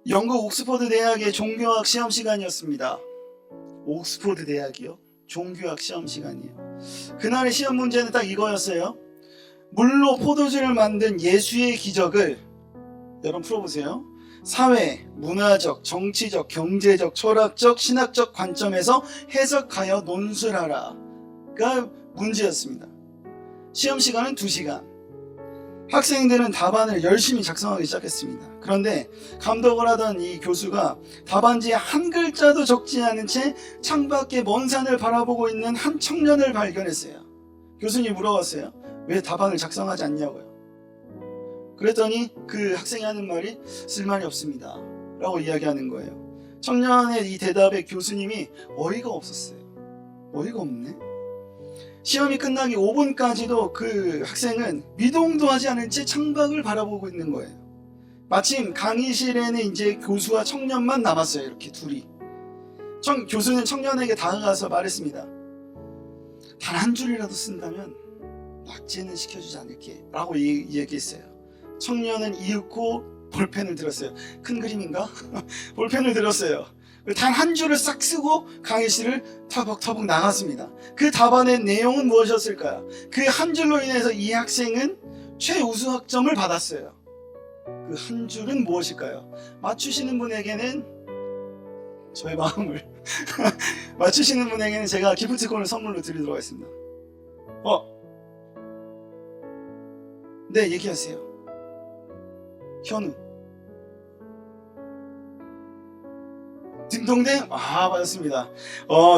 영국 옥스퍼드 대학의 종교학 시험 시간이었습니다. 옥스퍼드 대학이요? 종교학 시험 시간이에요. 그날의 시험 문제는 딱 이거였어요. 물로 포도주를 만든 예수의 기적을 여러분 풀어보세요. 사회, 문화적, 정치적, 경제적, 철학적, 신학적 관점에서 해석하여 논술하라가 문제였습니다. 시험 시간은 2시간. 학생들은 답안을 열심히 작성하기 시작했습니다. 그런데 감독을 하던 이 교수가 답안지에 한 글자도 적지 않은 채 창밖에 먼 산을 바라보고 있는 한 청년을 발견했어요. 교수님이 물어봤어요. 왜 답안을 작성하지 않냐고요. 그랬더니 그 학생이 하는 말이 쓸말이 없습니다 라고 이야기하는 거예요. 청년의 이 대답에 교수님이 어이가 없었어요. 어이가 없네. 시험이 끝나기 5분까지도 그 학생은 미동도 하지 않은 채 창밖을 바라보고 있는 거예요. 마침 강의실에는 이제 교수와 청년만 남았어요. 이렇게 둘이. 교수는 청년에게 다가가서 말했습니다. 단 한 줄이라도 쓴다면 낙제는 시켜주지 않을게 라고 얘기했어요. 청년은 이윽고 볼펜을 들었어요. 큰 그림인가? 볼펜을 들었어요. 단 한 줄을 싹 쓰고 강의실을 터벅터벅 나갔습니다. 그 답안의 내용은 무엇이었을까요? 그 한 줄로 인해서 이 학생은 최우수 학점을 받았어요. 그 한 줄은 무엇일까요? 맞추시는 분에게는 저의 마음을 맞추시는 분에게는 제가 기프티콘을 선물로 드리도록 하겠습니다. 네, 얘기하세요. 현우. 딩동댕. 맞았습니다.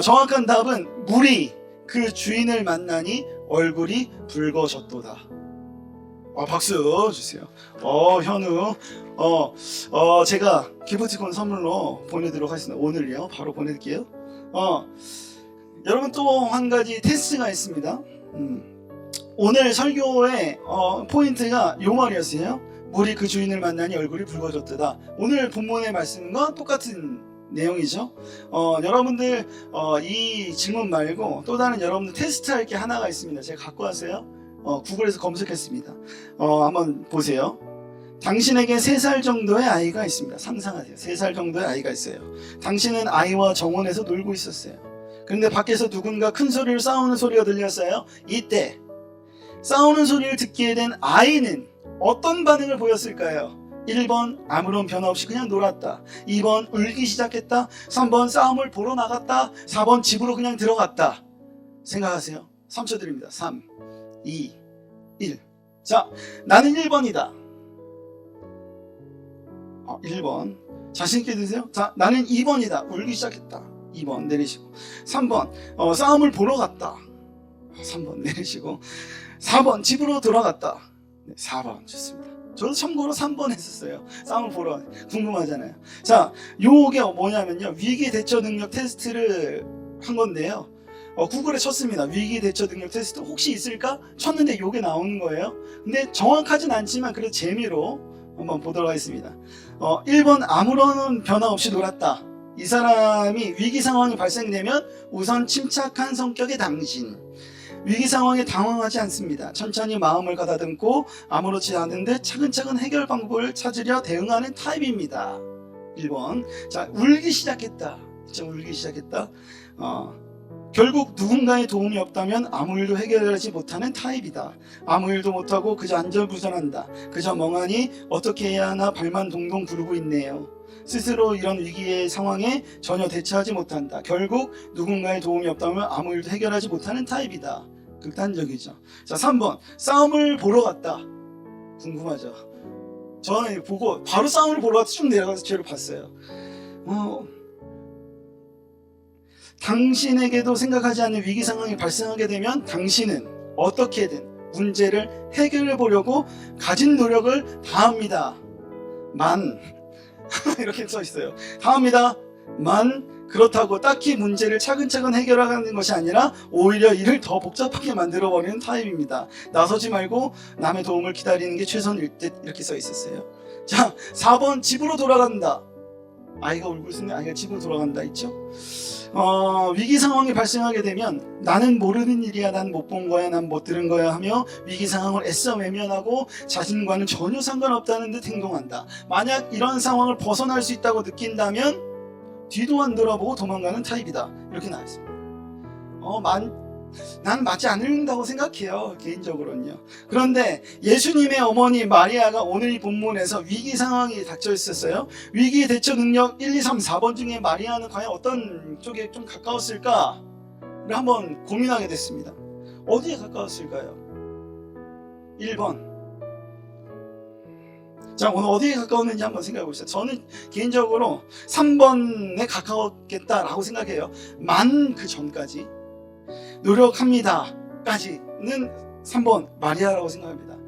정확한 답은 물이 그 주인을 만나니 얼굴이 붉어졌도다. 박수 주세요. 현우. 제가 기프티콘 선물로 보내드리도록 하겠습니다. 오늘요. 바로 보낼게요. 여러분 또 한 가지 테스트가 있습니다. 오늘 설교의 포인트가 요 말이었어요. 물이 그 주인을 만나니 얼굴이 붉어졌도다. 오늘 본문의 말씀과 똑같은 내용이죠. 여러분들 이 질문 말고 또 다른 여러분들 테스트할 게 하나가 있습니다. 제가 갖고 왔어요. 구글에서 검색했습니다. 한번 보세요. 당신에게 3살 정도의 아이가 있습니다. 상상하세요. 3살 정도의 아이가 있어요. 당신은 아이와 정원에서 놀고 있었어요. 그런데 밖에서 누군가 큰 소리로 싸우는 소리가 들렸어요. 이때 싸우는 소리를 듣게 된 아이는 어떤 반응을 보였을까요? 1번 아무런 변화 없이 그냥 놀았다. 2번 울기 시작했다. 3번 싸움을 보러 나갔다. 4번 집으로 그냥 들어갔다. 생각하세요. 3초 드립니다. 3, 2, 1. 자, 나는 1번이다. 1번. 자신있게 드세요. 자, 나는 2번이다. 울기 시작했다. 2번 내리시고. 3번 싸움을 보러 갔다. 3번 내리시고. 4번 집으로 돌아갔다. 4번 좋습니다. 저도 참고로 3번 했었어요. 싸움을 보러. 궁금하잖아요. 자, 요게 뭐냐면요. 위기 대처 능력 테스트를 한 건데요. 구글에 쳤습니다. 위기 대처 능력 테스트 혹시 있을까? 쳤는데 요게 나오는 거예요. 근데 정확하진 않지만 그래도 재미로 한번 보도록 하겠습니다. 1번 아무런 변화 없이 놀았다. 이 사람이 위기 상황이 발생되면 우선 침착한 성격의 당신. 위기 상황에 당황하지 않습니다. 천천히 마음을 가다듬고 아무렇지 않은데 차근차근 해결 방법을 찾으려 대응하는 타입입니다. 1번. 자, 울기 시작했다. 울기 시작했다. 결국 누군가의 도움이 없다면 아무 일도 해결하지 못하는 타입이다. 아무 일도 못하고 그저 안절부절한다. 그저 멍하니 어떻게 해야 하나 발만 동동 구르고 있네요. 스스로 이런 위기의 상황에 전혀 대처하지 못한다. 결국 누군가의 도움이 없다면 아무 일도 해결하지 못하는 타입이다. 극단적이죠. 자, 3번. 싸움을 보러 갔다. 궁금하죠? 저는 보고 바로 싸움을 보러 가서 쭉 내려가서 쟤를 봤어요. 당신에게도 생각하지 않는 위기 상황이 발생하게 되면 당신은 어떻게든 문제를 해결해 보려고 가진 노력을 다합니다. 이렇게 써 있어요. 다합니다. 그렇다고 딱히 문제를 차근차근 해결하는 것이 아니라 오히려 일을 더 복잡하게 만들어버리는 타입입니다. 나서지 말고 남의 도움을 기다리는 게 최선일 듯 이렇게 써 있었어요. 자, 4번 집으로 돌아간다. 아이가 울고 있으면 아이가 집으로 돌아간다 있죠. 위기 상황이 발생하게 되면 나는 모르는 일이야, 난 못 본 거야, 난 못 들은 거야 하며 위기 상황을 애써 외면하고 자신과는 전혀 상관없다는 듯 행동한다. 만약 이런 상황을 벗어날 수 있다고 느낀다면 뒤도 안 돌아보고 도망가는 타입이다. 이렇게 나와 있습니다. 난 맞지 않는다고 생각해요, 개인적으로는요. 그런데 예수님의 어머니 마리아가 오늘 이 본문에서 위기 상황이 닥쳐 있었어요. 위기 대처 능력 1, 2, 3, 4번 중에 마리아는 과연 어떤 쪽에 좀 가까웠을까를 한번 고민하게 됐습니다. 어디에 가까웠을까요? 1번. 자, 오늘 어디에 가까웠는지 한번 생각해 보시죠. 저는 개인적으로 3번에 가까웠겠다라고 생각해요. 만 그 전까지 노력합니다 까지는 3번 마리아라고 생각합니다.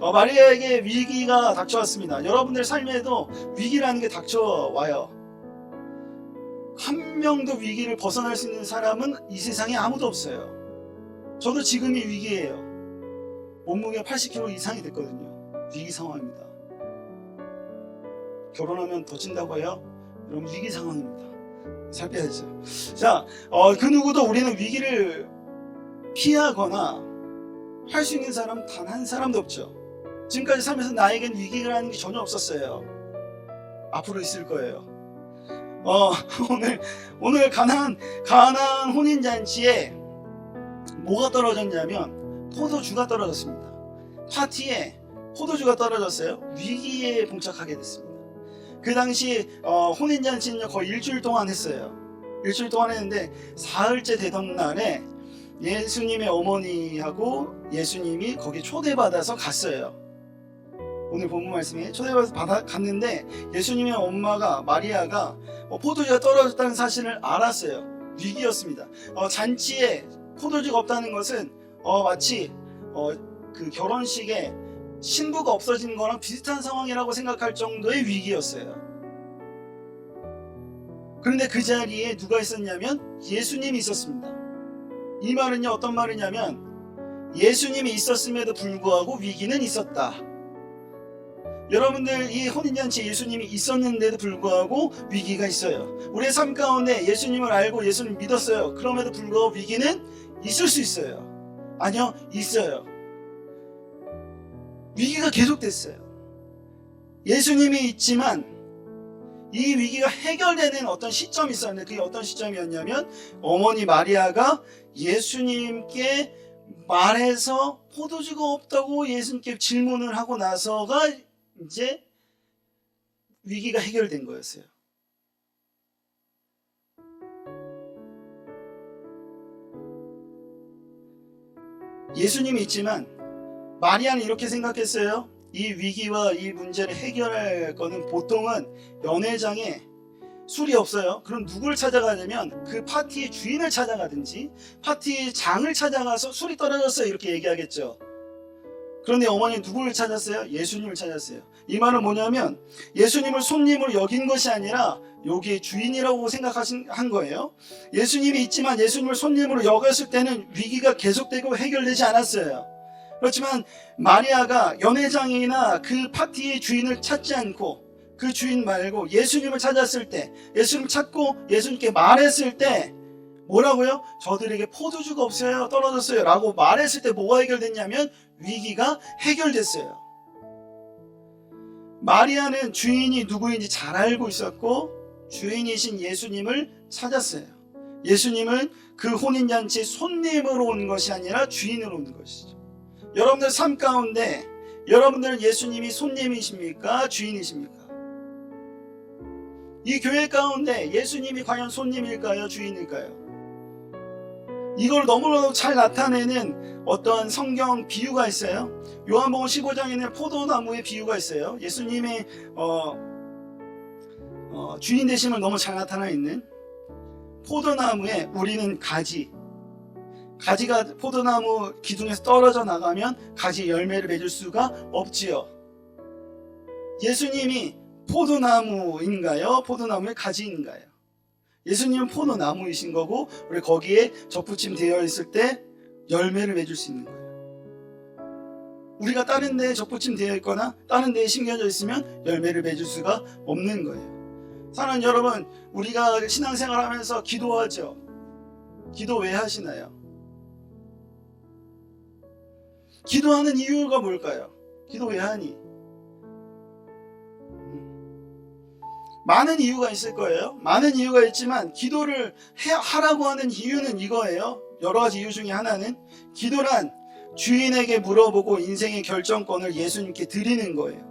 마리아에게 위기가 닥쳐왔습니다. 여러분들 삶에도 위기라는 게 닥쳐와요. 한 명도 위기를 벗어날 수 있는 사람은 이 세상에 아무도 없어요. 저도 지금이 위기예요. 몸무게 80kg 이상이 됐거든요. 위기 상황입니다. 결혼하면 더 찐다고 해요? 여러분, 위기 상황입니다. 살 빼야죠. 자, 그 누구도 우리는 위기를 피하거나 할 수 있는 사람 단 한 사람도 없죠. 지금까지 살면서 나에겐 위기라는 게 전혀 없었어요. 앞으로 있을 거예요. 오늘 가나안 혼인잔치에 뭐가 떨어졌냐면 포도주가 떨어졌습니다. 파티에 포도주가 떨어졌어요. 위기에 봉착하게 됐습니다. 그 당시 혼인잔치는 거의 일주일 동안 했어요. 일주일 동안 했는데 사흘째 되던 날에 예수님의 어머니하고 예수님이 거기 초대받아서 갔어요. 오늘 본문 말씀에 초대받아서 갔는데 예수님의 엄마가 마리아가 포도주가 떨어졌다는 사실을 알았어요. 위기였습니다. 잔치에 포도주가 없다는 것은 마치 그 결혼식에 신부가 없어진 거랑 비슷한 상황이라고 생각할 정도의 위기였어요. 그런데 그 자리에 누가 있었냐면 예수님이 있었습니다. 이 말은요, 어떤 말이냐면 예수님이 있었음에도 불구하고 위기는 있었다. 여러분들, 이 혼인잔치에 예수님이 있었는데도 불구하고 위기가 있어요. 우리의 삶 가운데 예수님을 알고 예수님을 믿었어요. 그럼에도 불구하고 위기는 있을 수 있어요. 아니요, 있어요. 위기가 계속됐어요. 예수님이 있지만 이 위기가 해결되는 어떤 시점이 있었는데, 그게 어떤 시점이었냐면 어머니 마리아가 예수님께 말해서 포도주가 없다고 예수님께 질문을 하고 나서가 이제 위기가 해결된 거였어요. 예수님이 있지만 마리아는 이렇게 생각했어요. 이 위기와 이 문제를 해결할 거는 보통은 연회장에 술이 없어요. 그럼 누굴 찾아가냐면 그 파티의 주인을 찾아가든지 파티의 장을 찾아가서 술이 떨어졌어요 이렇게 얘기하겠죠. 그런데 어머니는 누구를 찾았어요? 예수님을 찾았어요. 이 말은 뭐냐면 예수님을 손님으로 여긴 것이 아니라 여기의 주인이라고 생각한 거예요. 예수님이 있지만 예수님을 손님으로 여겼을 때는 위기가 계속되고 해결되지 않았어요. 그렇지만 마리아가 연회장이나 그 파티의 주인을 찾지 않고 그 주인 말고 예수님을 찾았을 때, 예수님을 찾고 예수님께 말했을 때 뭐라고요? 저들에게 포도주가 없어요, 떨어졌어요 라고 말했을 때 뭐가 해결됐냐면 위기가 해결됐어요. 마리아는 주인이 누구인지 잘 알고 있었고 주인이신 예수님을 찾았어요. 예수님은 그 혼인잔치 손님으로 온 것이 아니라 주인으로 온 것이죠. 여러분들 삶 가운데 여러분들은 예수님이 손님이십니까? 주인이십니까? 이 교회 가운데 예수님이 과연 손님일까요? 주인일까요? 이걸 너무나도 잘 나타내는 어떤 성경 비유가 있어요. 요한복음 15장에는 포도나무의 비유가 있어요. 예수님의 주인 되심을 너무 잘 나타나 있는 포도나무에 우리는 가지가 포도나무 기둥에서 떨어져 나가면 가지 열매를 맺을 수가 없지요. 예수님이 포도나무인가요? 포도나무의 가지인가요? 예수님은 포도나무이신 거고 우리 거기에 접붙임 되어 있을 때 열매를 맺을 수 있는 거예요. 우리가 다른 데에 접붙임 되어 있거나 다른 데에 심겨져 있으면 열매를 맺을 수가 없는 거예요. 사랑하는 여러분, 우리가 신앙생활 하면서 기도하죠. 기도 왜 하시나요? 기도하는 이유가 뭘까요? 기도 왜 하니? 많은 이유가 있을 거예요. 많은 이유가 있지만 기도를 하라고 하는 이유는 이거예요. 여러 가지 이유 중에 하나는, 기도란 주인에게 물어보고 인생의 결정권을 예수님께 드리는 거예요.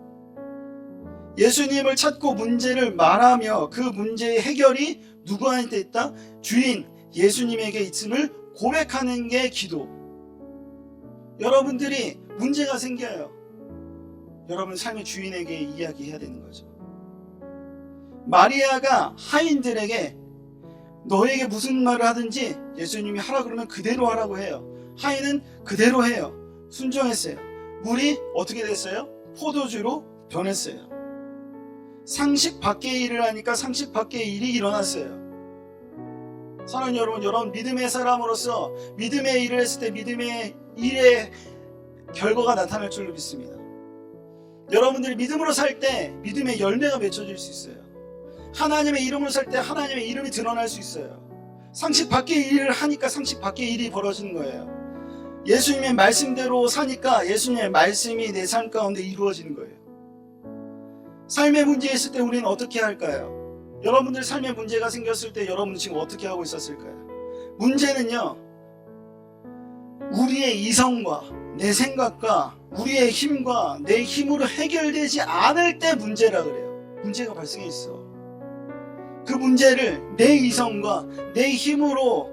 예수님을 찾고 문제를 말하며 그 문제의 해결이 누구한테 있다? 주인 예수님에게 있음을 고백하는 게 기도. 여러분들이 문제가 생겨요. 여러분 삶의 주인에게 이야기해야 되는 거죠. 마리아가 하인들에게 너에게 무슨 말을 하든지 예수님이 하라 그러면 그대로 하라고 해요. 하인은 그대로 해요. 순종했어요. 물이 어떻게 됐어요? 포도주로 변했어요. 상식 밖의 일을 하니까 상식 밖의 일이 일어났어요. 사랑하는 여러분, 여러분 믿음의 사람으로서 믿음의 일을 했을 때 믿음의 일의 결과가 나타날 줄로 믿습니다. 여러분들이 믿음으로 살 때 믿음의 열매가 맺혀질 수 있어요. 하나님의 이름으로 살 때 하나님의 이름이 드러날 수 있어요. 상식 밖의 일을 하니까 상식 밖의 일이 벌어지는 거예요. 예수님의 말씀대로 사니까 예수님의 말씀이 내 삶 가운데 이루어지는 거예요. 삶의 문제 있을 때 우리는 어떻게 할까요? 여러분들 삶의 문제가 생겼을 때 여러분 지금 어떻게 하고 있었을까요? 문제는요, 우리의 이성과 내 생각과 우리의 힘과 내 힘으로 해결되지 않을 때 문제라 그래요. 문제가 발생해 있어. 그 문제를 내 이성과 내 힘으로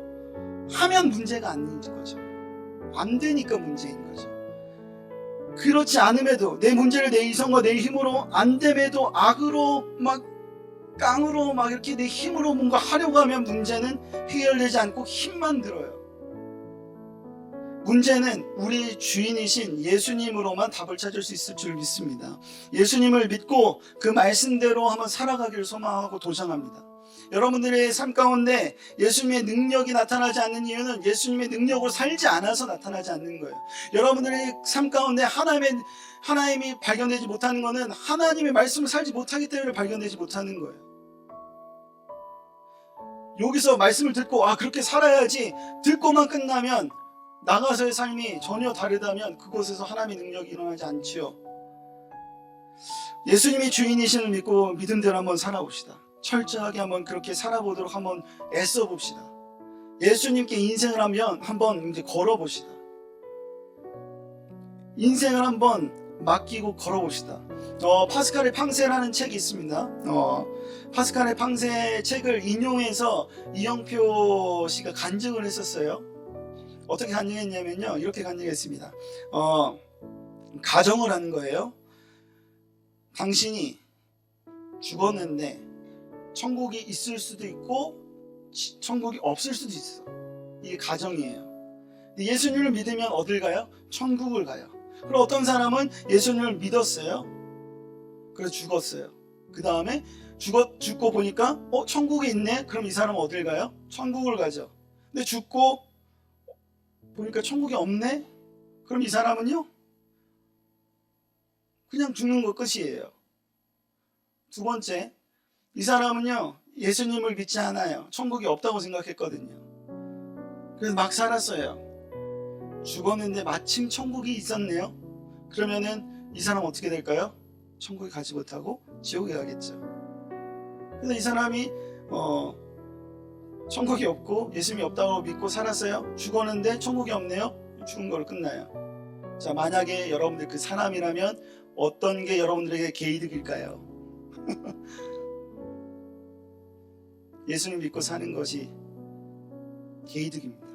하면 문제가 아닌 거죠. 안 되니까 문제인 거죠. 그렇지 않음에도 내 문제를 내 이성과 내 힘으로 안 됨에도 악으로 막 깡으로 막 이렇게 내 힘으로 뭔가 하려고 하면 문제는 해결되지 않고 힘만 들어요. 문제는 우리 주인이신 예수님으로만 답을 찾을 수 있을 줄 믿습니다. 예수님을 믿고 그 말씀대로 한번 살아가기를 소망하고 도전합니다. 여러분들의 삶 가운데 예수님의 능력이 나타나지 않는 이유는 예수님의 능력으로 살지 않아서 나타나지 않는 거예요. 여러분들의 삶 가운데 하나님이 발견되지 못하는 것은 하나님의 말씀을 살지 못하기 때문에 발견되지 못하는 거예요. 여기서 말씀을 듣고 그렇게 살아야지 듣고만 끝나면 나가서의 삶이 전혀 다르다면 그곳에서 하나님의 능력이 일어나지 않지요. 예수님이 주인이심을 믿고 믿음대로 한번 살아봅시다. 철저하게 한번 그렇게 살아보도록 한번 애써 봅시다. 예수님께 인생을 한번 이제 걸어봅시다. 인생을 한번 맡기고 걸어봅시다. 파스칼의 팡세라는 책이 있습니다. 파스칼의 팡세 책을 인용해서 이영표 씨가 간증을 했었어요. 어떻게 간증했냐면요, 이렇게 간증했습니다. 가정을 하는 거예요. 당신이 죽었는데 천국이 있을 수도 있고 천국이 없을 수도 있어. 이게 가정이에요. 예수님을 믿으면 어딜 가요? 천국을 가요. 그리고 어떤 사람은 예수님을 믿었어요. 그래서 죽었어요. 그 다음에 죽고 보니까 천국이 있네? 그럼 이 사람은 어딜 가요? 천국을 가죠. 근데 죽고 보니까 천국이 없네? 그럼 이 사람은요? 그냥 죽는 거 끝이에요. 두 번째, 이 사람은요, 예수님을 믿지 않아요. 천국이 없다고 생각했거든요. 그래서 막 살았어요. 죽었는데 마침 천국이 있었네요. 그러면은 이 사람 어떻게 될까요? 천국에 가지 못하고 지옥에 가겠죠. 그래서 이 사람이 천국이 없고 예수님이 없다고 믿고 살았어요. 죽었는데 천국이 없네요. 죽은 걸로 끝나요. 자, 만약에 여러분들 그 사람이라면 어떤 게 여러분들에게 개이득일까요? 예수님 믿고 사는 것이 개이득입니다.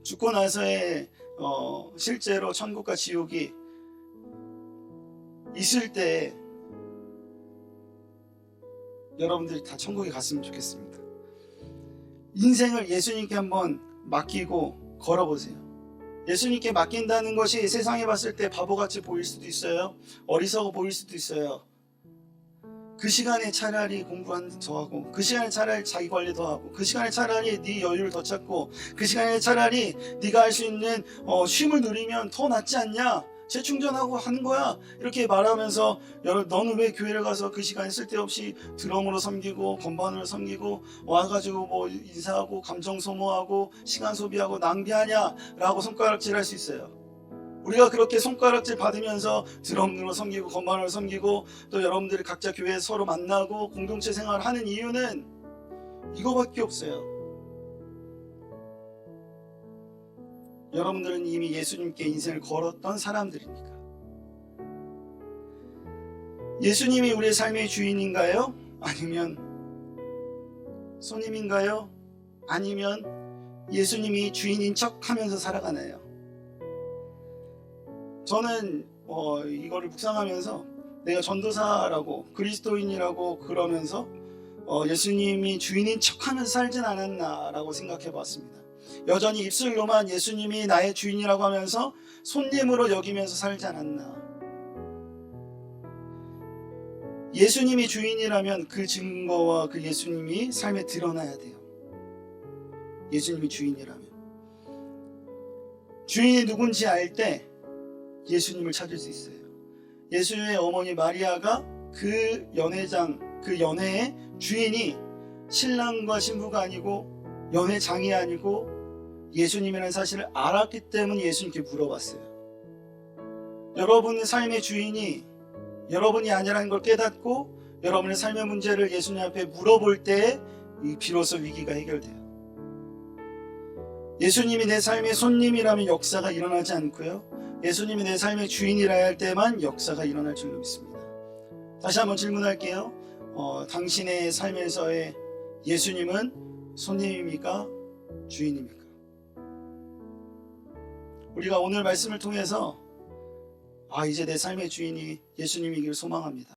죽고 나서의 실제로 천국과 지옥이 있을 때 여러분들이 다 천국에 갔으면 좋겠습니다. 인생을 예수님께 한번 맡기고 걸어보세요. 예수님께 맡긴다는 것이 세상에 봤을 때 바보같이 보일 수도 있어요. 어리석어 보일 수도 있어요. 그 시간에 차라리 공부 더 하고, 그 시간에 차라리 자기 관리 더 하고, 그 시간에 차라리 네 여유를 더 찾고, 그 시간에 차라리 네가 할 수 있는 쉼을 누리면 더 낫지 않냐? 재충전하고 하는 거야. 이렇게 말하면서 너는 왜 교회를 가서 그 시간에 쓸데없이 드럼으로 섬기고 건반으로 섬기고 와가지고 뭐 인사하고 감정 소모하고 시간 소비하고 낭비하냐 라고 손가락질 할 수 있어요. 우리가 그렇게 손가락질 받으면서 드럼으로 섬기고 건반으로 섬기고 또 여러분들이 각자 교회에 서로 만나고 공동체 생활을 하는 이유는 이거밖에 없어요. 여러분들은 이미 예수님께 인생을 걸었던 사람들이니까. 예수님이 우리의 삶의 주인인가요? 아니면 손님인가요? 아니면 예수님이 주인인 척 하면서 살아가나요? 저는 이거를 묵상하면서 내가 전도사라고 그리스도인이라고 그러면서 예수님이 주인인 척 하면서 살진 않았나라고 생각해 봤습니다. 여전히 입술로만 예수님이 나의 주인이라고 하면서 손님으로 여기면서 살지 않았나. 예수님이 주인이라면 그 증거와 그 예수님이 삶에 드러나야 돼요. 예수님이 주인이라면. 주인이 누군지 알 때 예수님을 찾을 수 있어요. 예수님의 어머니 마리아가 그 연회장, 그 연회의 주인이 신랑과 신부가 아니고 연회장이 아니고 예수님이라는 사실을 알았기 때문에 예수님께 물어봤어요. 여러분의 삶의 주인이 여러분이 아니라는 걸 깨닫고 여러분의 삶의 문제를 예수님 앞에 물어볼 때 비로소 위기가 해결돼요. 예수님이 내 삶의 손님이라면 역사가 일어나지 않고요. 예수님이 내 삶의 주인이라야 할 때만 역사가 일어날 줄로 믿습니다. 다시 한번 질문할게요. 당신의 삶에서의 예수님은 손님입니까? 주인입니까? 우리가 오늘 말씀을 통해서 이제 내 삶의 주인이 예수님이기를 소망합니다.